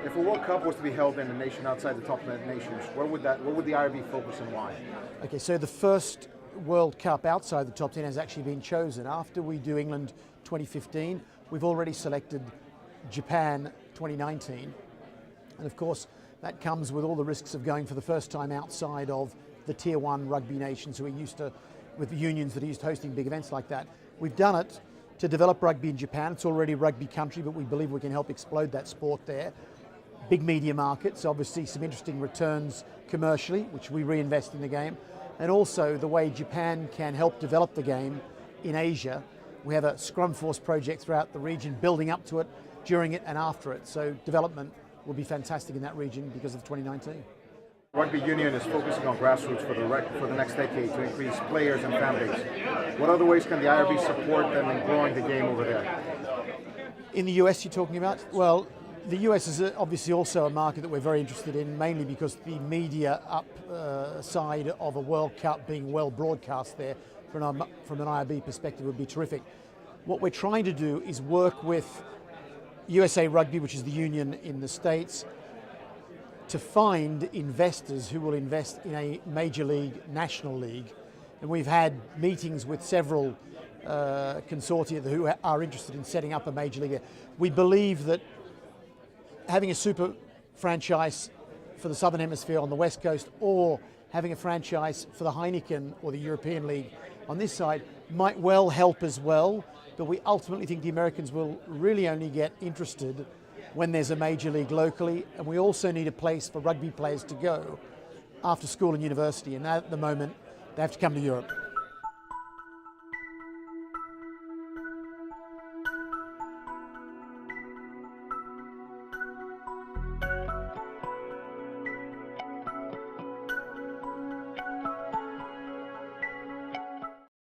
If a World Cup was to be held in a nation outside the top 10 nations, what would the IRB focus and why? Okay, so the first World Cup outside the top 10 has actually been chosen. After we do England 2015, we've already selected Japan 2019. And of course, that comes with all the risks of going for the first time outside of the tier 1 rugby nations who are used to, with the unions that are used to hosting big events like that. We've done it to develop rugby in Japan. It's already a rugby country, but we believe we can help explode that sport there. Big media markets, obviously some interesting returns commercially, which we reinvest in the game. And also the way Japan can help develop the game in Asia. We have a Scrum Force project throughout the region, building up to it, during it and after it. So development will be fantastic in that region because of 2019. Rugby Union is focusing on grassroots for the next decade to increase players and fan base. What other ways can the IRB support them in growing the game over there? In the US you're talking about? Well, the US is obviously also a market that we're very interested in, mainly because the media side of a World Cup being well broadcast there from an IRB perspective would be terrific. What we're trying to do is work with USA Rugby, which is the union in the States, to find investors who will invest in a major league, national league. And we've had meetings with several consortia who are interested in setting up a major league. We believe that having a super franchise for the Southern Hemisphere on the West Coast, or having a franchise for the Heineken or the European League on this side might well help as well, but we ultimately think the Americans will really only get interested when there's a major league locally, and we also need a place for rugby players to go after school and university, and at the moment they have to come to Europe.